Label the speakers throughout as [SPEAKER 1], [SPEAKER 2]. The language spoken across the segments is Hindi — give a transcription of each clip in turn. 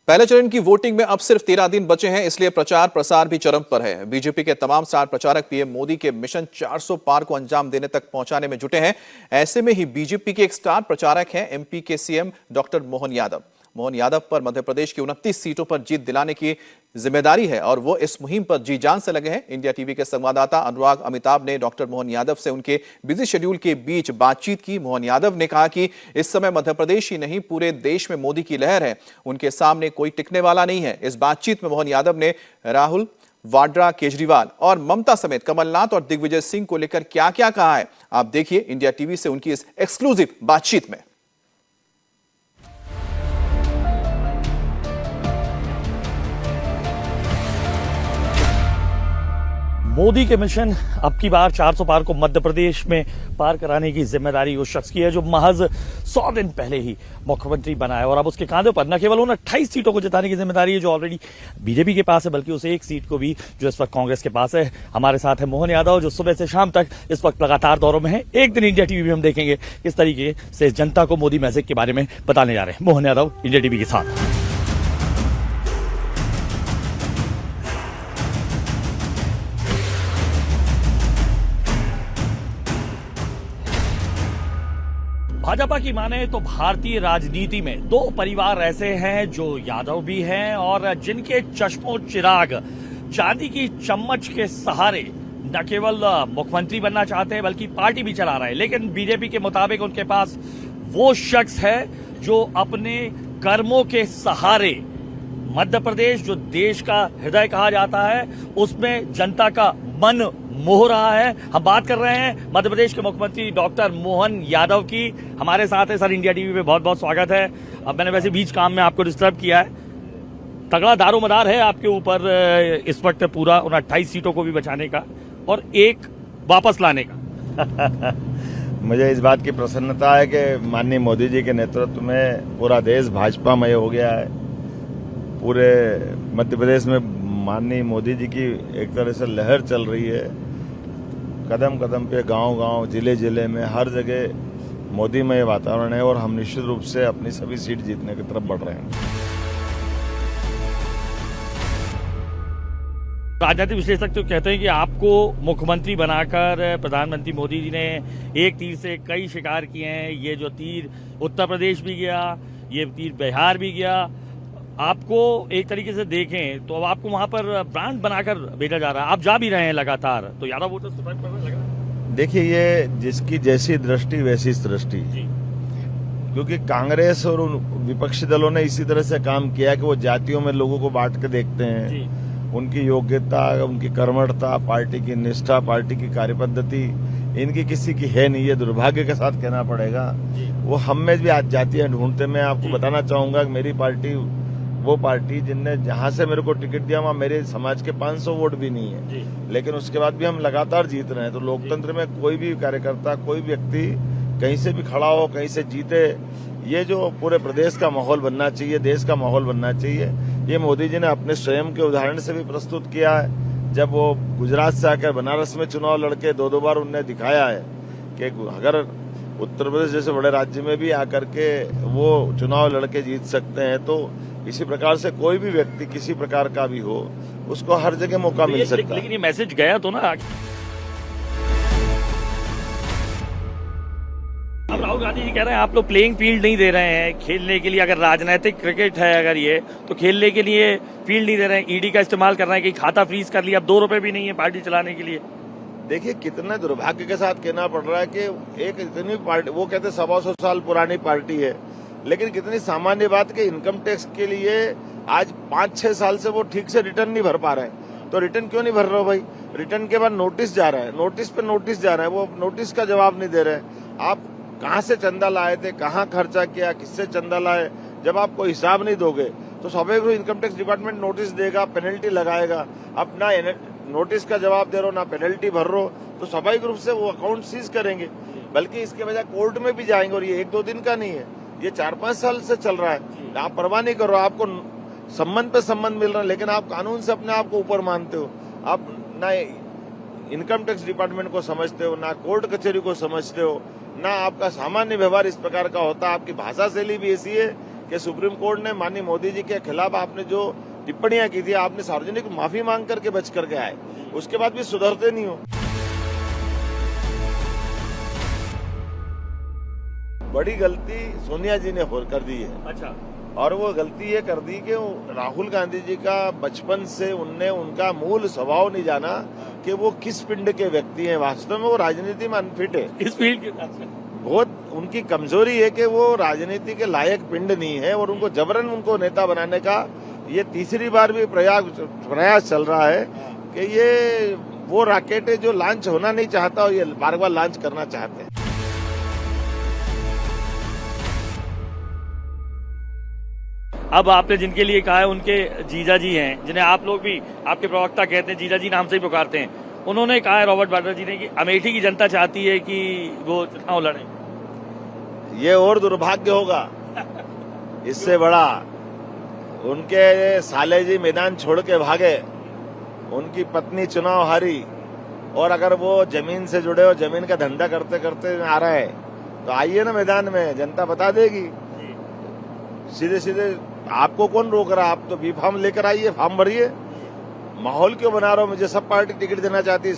[SPEAKER 1] पहले चरण की वोटिंग में अब सिर्फ 13 दिन बचे हैं, इसलिए प्रचार प्रसार भी चरम पर है। बीजेपी के तमाम स्टार प्रचारक पीएम मोदी के मिशन 400 पार को अंजाम देने तक पहुंचाने में जुटे हैं। ऐसे में ही बीजेपी के एक स्टार प्रचारक हैं एमपी के सीएम डॉक्टर मोहन यादव। मोहन यादव पर मध्य प्रदेश की 29 सीटों पर जीत दिलाने की जिम्मेदारी है और वो इस मुहिम पर जी जान से लगे हैं। इंडिया टीवी के संवाददाता अनुराग अमिताभ ने डॉक्टर मोहन यादव से उनके बिजी शेड्यूल के बीच बातचीत की। मोहन यादव ने कहा कि इस समय मध्य प्रदेश ही नहीं पूरे देश में मोदी की लहर है, उनके सामने कोई टिकने वाला नहीं है। इस बातचीत में मोहन यादव ने राहुल, वाड्रा, केजरीवाल और ममता समेत कमलनाथ और दिग्विजय सिंह को लेकर क्या क्या कहा है, आप देखिए इंडिया टीवी से उनकी इस एक्सक्लूसिव बातचीत में।
[SPEAKER 2] मोदी के मिशन अब की बार 400 पार को मध्य प्रदेश में पार कराने की जिम्मेदारी उस शख्स की है जो महज 100 दिन पहले ही मुख्यमंत्री बना है और अब उसके कांधों पर न केवल उन 28 सीटों को जिताने की जिम्मेदारी है जो ऑलरेडी बीजेपी के पास है, बल्कि उस एक सीट को भी जो इस वक्त कांग्रेस के पास है। हमारे साथ है मोहन यादव जो सुबह से शाम तक इस वक्त लगातार दौरों में है। एक दिन इंडिया टीवी में हम देखेंगे किस तरीके से जनता को मोदी मैसेज के बारे में बताने जा रहे हैं। मोहन यादव इंडिया टीवी के साथ। भाजपा की माने तो भारतीय राजनीति में दो परिवार ऐसे हैं जो यादव भी हैं और जिनके चश्मों चिराग चांदी की चम्मच के सहारे न केवल मुख्यमंत्री बनना चाहते हैं बल्कि पार्टी भी चला रहे हैं। लेकिन बीजेपी के मुताबिक उनके पास वो शख्स है जो अपने कर्मों के सहारे मध्य प्रदेश जो देश का हृदय कहा जाता है उसमें जनता का मन मोह रहा है। हम बात कर रहे हैं मध्य प्रदेश के मुख्यमंत्री डॉक्टर मोहन यादव की। हमारे साथ है सर, इंडिया टीवी पे बहुत बहुत स्वागत है। अब मैंने वैसे बीच काम में आपको डिस्टर्ब किया है, तगड़ा दारोमदार है आपके ऊपर इस वक्त पूरा उन 28 सीटों को भी बचाने का और एक वापस लाने का।
[SPEAKER 3] मुझे इस बात की प्रसन्नता है कि माननीय मोदी जी के नेतृत्व में पूरा देश भाजपामय हो गया है। पूरे मध्य प्रदेश में माननीय मोदी जी की एक तरह से लहर चल रही है। कदम कदम पे गांव-गांव, जिले-जिले में हर जगह मोदीमय वातावरण है और हम निश्चित रूप से अपनी सभी सीट जीतने की तरफ बढ़ रहे हैं।
[SPEAKER 2] राजनीतिक विश्लेषक तो कहते हैं कि आपको मुख्यमंत्री बनाकर प्रधानमंत्री मोदी जी ने एक तीर से कई शिकार किए हैं। ये जो तीर उत्तर प्रदेश भी गया, ये तीर बिहार भी गया। आपको एक तरीके से देखें तो अब आपको वहां पर ब्रांड बनाकर भेजा जा रहा है, आप जा भी रहे हैं लगातार, तो यादव वोटर्स तो फर्क पड़ने लगा।
[SPEAKER 3] देखिए, ये जिसकी जैसी दृष्टि वैसी सृष्टि, क्योंकि कांग्रेस और विपक्षी दलों ने इसी तरह से काम किया कि वो जातियों में लोगों को बांट के देखते हैं। उनकी योग्यता, उनकी कर्मठता, पार्टी की निष्ठा, पार्टी की कार्यपद्धति इनकी किसी की है नहीं। ये दुर्भाग्य के साथ कहना पड़ेगा। वो हम में भी आज जातियां ढूंढते। मैं आपको बताना चाहूंगा कि मेरी पार्टी वो पार्टी जिनने जहां से मेरे को टिकट दिया वहां मेरे समाज के 500 वोट भी नहीं है, लेकिन उसके बाद भी हम लगातार जीत रहे हैं। तो लोकतंत्र में कोई भी कार्यकर्ता, कोई व्यक्ति कहीं से भी खड़ा हो, कहीं से जीते, ये जो पूरे प्रदेश का माहौल बनना चाहिए, देश का माहौल बनना चाहिए, ये मोदी जी ने अपने स्वयं के उदाहरण से भी प्रस्तुत किया है। जब वो गुजरात से आकर बनारस में चुनाव लड़के दो बार उनने दिखाया है कि अगर उत्तर प्रदेश जैसे बड़े राज्य में भी आकर के वो चुनाव लड़के जीत सकते हैं, तो इसी प्रकार से कोई भी व्यक्ति किसी प्रकार का भी हो उसको हर जगह मौका मिल सकता है।
[SPEAKER 2] लेकिन ये मैसेज गया तो ना। अब राहुल गांधी जी कह रहे हैं आप लोग प्लेइंग फील्ड नहीं दे रहे हैं खेलने के लिए। अगर राजनीतिक क्रिकेट है अगर ये, तो खेलने के लिए फील्ड नहीं दे रहे हैं। ईडी का इस्तेमाल कर रहे हैं कि खाता फ्रीज कर लिया, अब 2 रुपए भी नहीं है पार्टी चलाने के लिए।
[SPEAKER 3] देखिए, कितने दुर्भाग्य के साथ कहना पड़ रहा है कि एक इतनी पार्टी, वो कहते 125 साल पुरानी पार्टी है, लेकिन कितनी सामान्य बात कि इनकम टैक्स के लिए आज 5-6 साल से वो ठीक से रिटर्न नहीं भर पा रहे हैं। तो रिटर्न क्यों नहीं भर रहे हो भाई? रिटर्न के बाद नोटिस जा रहा है, नोटिस पे नोटिस जा रहा है, वो नोटिस का जवाब नहीं दे रहे हैं। आप कहाँ से चंदा लाए थे, कहाँ खर्चा किया, किससे चंदा लाए, जब आप कोई हिसाब नहीं दोगे तो स्वाभाविक रूप इनकम टैक्स डिपार्टमेंट नोटिस देगा, पेनल्टी लगाएगा। अब ना नोटिस का जवाब दे रहे हो, ना पेनल्टी भर रहे हो, तो स्वाभाविक रूप से वो अकाउंट सीज करेंगे। बल्कि इसके बजाय कोर्ट में भी जाएंगे और ये 1-2 दिन का नहीं है, ये 4-5 साल से चल रहा है। आप परवाह नहीं करो, आपको संबंध पे संबंध मिल रहा है, लेकिन आप कानून से अपने आप को ऊपर मानते हो। आप ना इनकम टैक्स डिपार्टमेंट को समझते हो, ना कोर्ट कचहरी को समझते हो, ना आपका सामान्य व्यवहार इस प्रकार का होता है। आपकी भाषा शैली भी ऐसी है कि सुप्रीम कोर्ट ने माननीय मोदी जी के खिलाफ आपने जो टिप्पणियां की थी, आपने सार्वजनिक माफी मांग करके बच करके आए, उसके बाद भी सुधरते नहीं हो। बड़ी गलती सोनिया जी ने कर दी है।
[SPEAKER 2] अच्छा।
[SPEAKER 3] और वो गलती ये कर दी कि राहुल गांधी जी का बचपन से उनका मूल स्वभाव नहीं जाना कि वो किस पिंड के व्यक्ति हैं। वास्तव में वो राजनीति में अनफिट है।
[SPEAKER 2] इस फील्ड के
[SPEAKER 3] बहुत उनकी कमजोरी है कि वो राजनीति के लायक पिंड नहीं है, और उनको जबरन उनको नेता बनाने का ये तीसरी बार भी प्रयास चल रहा है कि ये वो रॉकेट है जो लॉन्च होना नहीं चाहता और ये बार बार लॉन्च करना चाहते हैं।
[SPEAKER 2] अब आपने जिनके लिए कहा है उनके जीजा जी हैं, जिन्हें आप लोग भी आपके प्रवक्ता कहते हैं, जीजा जी नाम से ही पुकारते हैं, उन्होंने कहा है रॉबर्ट वाड्रा जी ने कि अमेठी की जनता चाहती है कि वो चुनाव लड़े।
[SPEAKER 3] ये और दुर्भाग्य होगा इससे बड़ा। उनके साले जी मैदान छोड़ के भागे, उनकी पत्नी चुनाव हारी, और अगर वो जमीन से जुड़े हो, जमीन का धंधा करते करते आ रहा है, तो आइए ना मैदान में, जनता बता देगी। सीधे सीधे आपको कौन रोक रहा? आप तो बी फॉर्म लेकर आइए, फॉर्म भरिए। माहौल क्यों बना रहा हो? मुझे सब पार्टी टिकट देना चाहती है,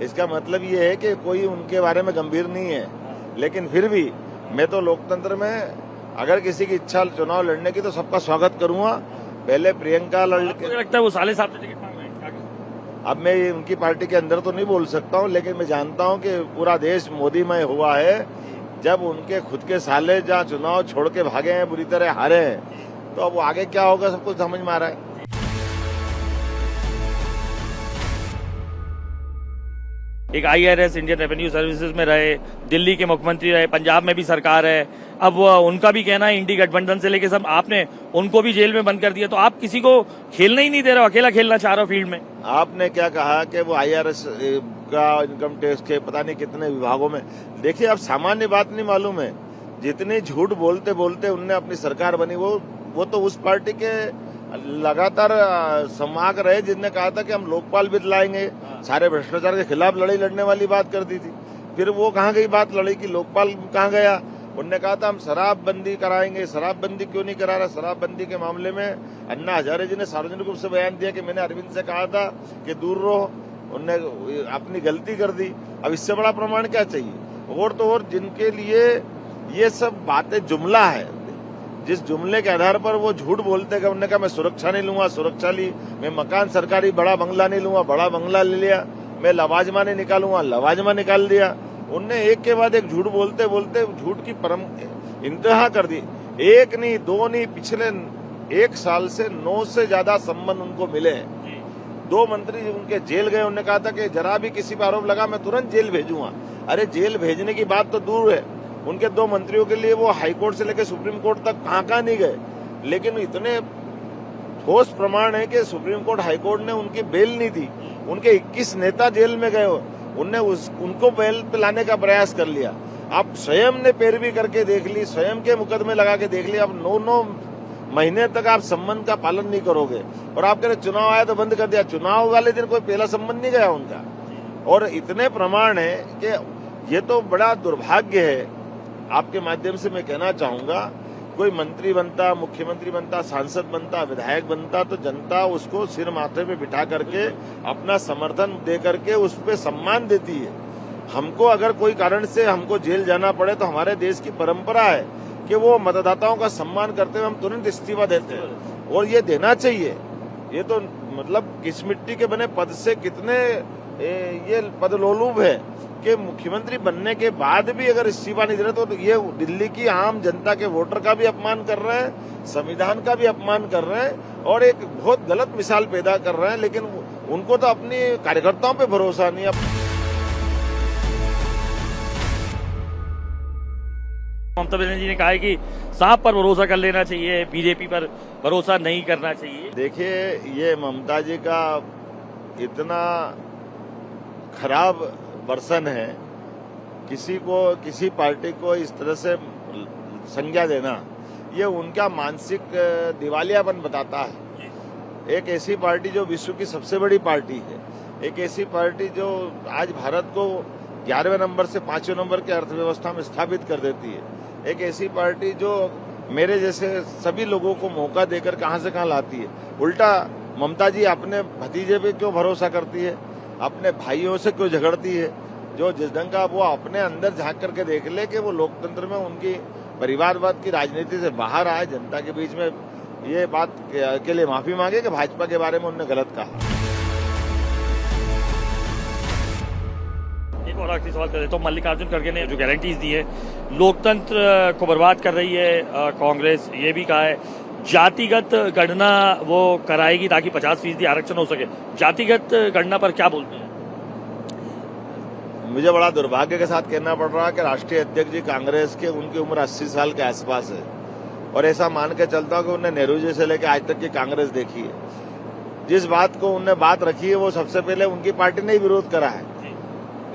[SPEAKER 3] इसका मतलब ये है कि कोई उनके बारे में गंभीर नहीं है। लेकिन फिर भी मैं तो लोकतंत्र में अगर किसी की इच्छा चुनाव लड़ने की तो सबका स्वागत करूंगा। पहले प्रियंका
[SPEAKER 2] लगता है वो साले साहब से टिकट मांग रहे हैं।
[SPEAKER 3] अब मैं उनकी पार्टी के अंदर तो नहीं बोल सकता हूं, लेकिन मैं जानता हूं कि पूरा देश मोदीमय हुआ है। जब उनके खुद के साले जहाँ चुनाव छोड़ के भागे हैं, बुरी तरह हारे हैं, तो अब आगे क्या होगा सब कुछ समझ में आ रहा है।
[SPEAKER 2] एक IRS इंडियन रेवेन्यू सर्विसेज में रहे, दिल्ली के मुख्यमंत्री रहे, पंजाब में भी सरकार है। अब उनका भी कहना है इंडी गठबंधन से लेके सब आपने उनको भी जेल में बंद कर दिया, तो आप किसी को खेलना ही नहीं दे रहे हो, अकेला खेलना चाह रहे हो फील्ड में।
[SPEAKER 3] आपने क्या कहा कि वो IRS का इनकम टैक्स के पता नहीं कितने विभागों में। देखिए, अब सामान्य बात नहीं मालूम है, जितनी झूठ बोलते बोलते उनने अपनी सरकार बनी, वो तो उस पार्टी के लगातार समाग रहे जिनने कहा था कि हम लोकपाल भी लाएंगे, सारे भ्रष्टाचार के खिलाफ लड़ाई लड़ने वाली बात कर दी थी। फिर वो कहाँ गई बात लड़ाई की? लोकपाल कहाँ गया? उनने कहा था हम शराबबंदी कराएंगे। शराबबंदी क्यों नहीं करा रहा? शराबबंदी के मामले में अन्ना हजारे जी ने सार्वजनिक रूप से बयान दिया कि मैंने अरविंद से कहा था कि दूर रहो, उनने अपनी गलती कर दी। अब इससे बड़ा प्रमाण क्या चाहिए? और तो और जिनके लिए ये सब बातें जुमला है, जिस जुमले के आधार पर वो झूठ बोलते हैं, उन्होंने कहा मैं सुरक्षा नहीं लूंगा, सुरक्षा ली, मैं मकान सरकारी बड़ा बंगला नहीं लूंगा, बड़ा बंगला ले लिया, मैं लवाजमा नहीं निकालूंगा, लवाजमा निकाल दिया। उनने एक के बाद एक झूठ बोलते बोलते झूठ की परम इंतहा कर दी। एक नहीं, दो नहीं, पिछले 1 साल से 9 से ज्यादा संबंध उनको मिले हैं। 2 मंत्री उनके जेल गए, उन्होंने कहा था कि जरा भी किसी पर आरोप लगा मैं तुरंत जेल भेजूंगा। अरे जेल भेजने की बात तो दूर है, उनके 2 मंत्रियों के लिए वो हाईकोर्ट से लेकर सुप्रीम कोर्ट तक कहाँ नहीं गए। लेकिन इतने ठोस प्रमाण है कि सुप्रीम कोर्ट हाईकोर्ट ने उनकी बेल नहीं दी। उनके 21 नेता जेल में गए, उनने उनको बेल पे लाने का प्रयास कर लिया। आप स्वयं ने पैरवी करके देख ली, स्वयं के मुकदमे लगा के देख लिया। अब 9 महीने तक आप संबंध का पालन नहीं करोगे, और आप कह रहे चुनाव आया तो बंद कर दिया। चुनाव वाले दिन कोई पहला संबंध नहीं गया उनका। और इतने प्रमाण है कि ये तो बड़ा दुर्भाग्य है। आपके माध्यम से मैं कहना चाहूंगा, कोई मंत्री बनता, मुख्यमंत्री बनता, सांसद बनता, विधायक बनता, तो जनता उसको सिर माथे पे बिठा करके अपना समर्थन दे करके उस पर सम्मान देती है। हमको अगर कोई कारण से हमको जेल जाना पड़े तो हमारे देश की परंपरा है कि वो मतदाताओं का सम्मान करते हुए हम तुरंत इस्तीफा देते हैं, और ये देना चाहिए। ये तो मतलब किस मिट्टी के बने पद से कितने ये पदलोलुप है कि मुख्यमंत्री बनने के बाद भी अगर इस्तीफा नहीं दे रहे तो ये दिल्ली की आम जनता के वोटर का भी अपमान कर रहे हैं, संविधान का भी अपमान कर रहे हैं, और एक बहुत गलत मिसाल पैदा कर रहे हैं। लेकिन उनको तो अपनी कार्यकर्ताओं पे भरोसा नहीं है।
[SPEAKER 2] ममता बनर्जी ने कहा है कि सांप पर भरोसा कर लेना चाहिए, बीजेपी पर भरोसा नहीं करना चाहिए।
[SPEAKER 3] देखिए, ये ममता जी का इतना खराब वर्सन है, किसी पार्टी को इस तरह से संज्ञा देना, ये उनका मानसिक दिवालियापन बताता है। एक ऐसी पार्टी जो विश्व की सबसे बड़ी पार्टी है, एक ऐसी पार्टी जो आज भारत को 11वें नंबर से 5वें नंबर की अर्थव्यवस्था में स्थापित कर देती है, एक ऐसी पार्टी जो मेरे जैसे सभी लोगों को मौका देकर कहां से कहां लाती है। उल्टा ममता जी अपने भतीजे पे क्यों भरोसा करती है, अपने भाइयों से क्यों झगड़ती है। जो जिस ढंग का वो अपने अंदर झांक करके देख ले कि वो लोकतंत्र में उनकी परिवारवाद की राजनीति से बाहर आए, जनता के बीच में ये बात के लिए माफी मांगे कि भाजपा के बारे में उन्होंने गलत कहा।
[SPEAKER 2] एक और आखिरी सवाल कर देता हूं। मल्लिकार्जुन खड़गे ने जो गारंटीज दी है, लोकतंत्र को बर्बाद कर रही है कांग्रेस, ये भी कहा है जातिगत गणना वो कराएगी ताकि 50% आरक्षण हो सके। जातिगत गणना पर क्या बोलते हैं?
[SPEAKER 3] मुझे बड़ा दुर्भाग्य के साथ कहना पड़ रहा है कि राष्ट्रीय अध्यक्ष जी कांग्रेस के, उनकी उम्र 80 साल के आसपास है और ऐसा मान के चलता हूं कि उन्हें नेहरू जी से लेकर आज तक की कांग्रेस देखी है। जिस बात को उन्हें बात रखी है वो सबसे पहले उनकी पार्टी ने ही विरोध करा है।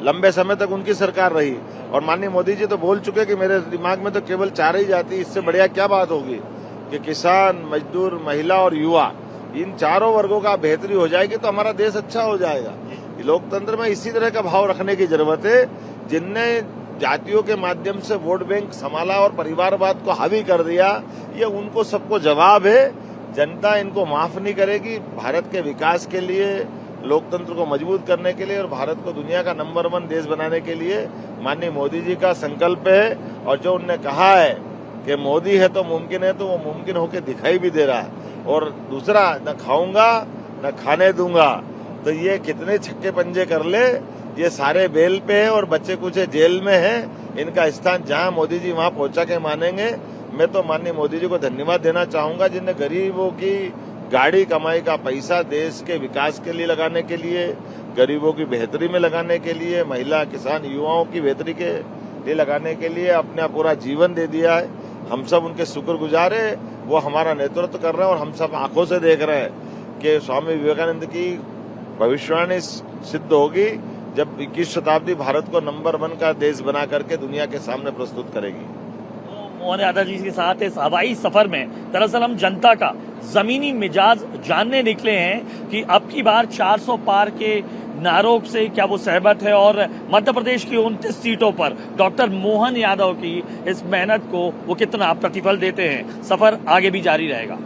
[SPEAKER 3] लंबे समय तक उनकी सरकार रही और माननीय मोदी जी तो बोल चुके कि मेरे दिमाग में तो केवल 4 ही जाति, इससे बढ़िया क्या बात होगी कि किसान, मजदूर, महिला और युवा, इन चारों वर्गों का बेहतरी हो जाएगी तो हमारा देश अच्छा हो जाएगा। लोकतंत्र में इसी तरह का भाव रखने की जरूरत है। जिनने जातियों के माध्यम से वोट बैंक संभाला और परिवारवाद को हावी कर दिया, ये उनको सबको जवाब है। जनता इनको माफ नहीं करेगी। भारत के विकास के लिए, लोकतंत्र को मजबूत करने के लिए और भारत को दुनिया का नंबर 1 देश बनाने के लिए माननीय मोदी जी का संकल्प है। और जो उन्होंने कहा है कि मोदी है तो मुमकिन है, तो वो मुमकिन होकर दिखाई भी दे रहा है। और दूसरा, न खाऊंगा न खाने दूंगा, तो ये कितने छक्के पंजे कर ले, ये सारे बेल पे है और बच्चे कुछ जेल में है। इनका स्थान जहां मोदी जी वहां पहुंचा के मानेंगे। मैं तो माननीय मोदी जी को धन्यवाद देना चाहूंगा जिन्हें गरीबों की गाड़ी कमाई का पैसा देश के विकास के लिए लगाने के लिए, गरीबों की बेहतरी में लगाने के लिए, महिला, किसान, युवाओं की बेहतरी के लिए लगाने के लिए अपना पूरा जीवन दे दिया है। हम सब उनके शुक्रगुजार है। वो हमारा नेतृत्व कर रहे हैं और हम सब आंखों से देख रहे हैं कि स्वामी विवेकानंद की भविष्यवाणी सिद्ध होगी जब 21वीं शताब्दी भारत को नंबर 1 का देश बना करके दुनिया के सामने प्रस्तुत करेगी।
[SPEAKER 2] मोहन यादव जी के साथ इस हवाई सफर में दरअसल हम जनता का जमीनी मिजाज जानने निकले हैं कि अब की बार 400 पार के नारों से क्या वो सहमत है और मध्य प्रदेश की 29 सीटों पर डॉक्टर मोहन यादव की इस मेहनत को वो कितना प्रतिफल देते हैं। सफर आगे भी जारी रहेगा।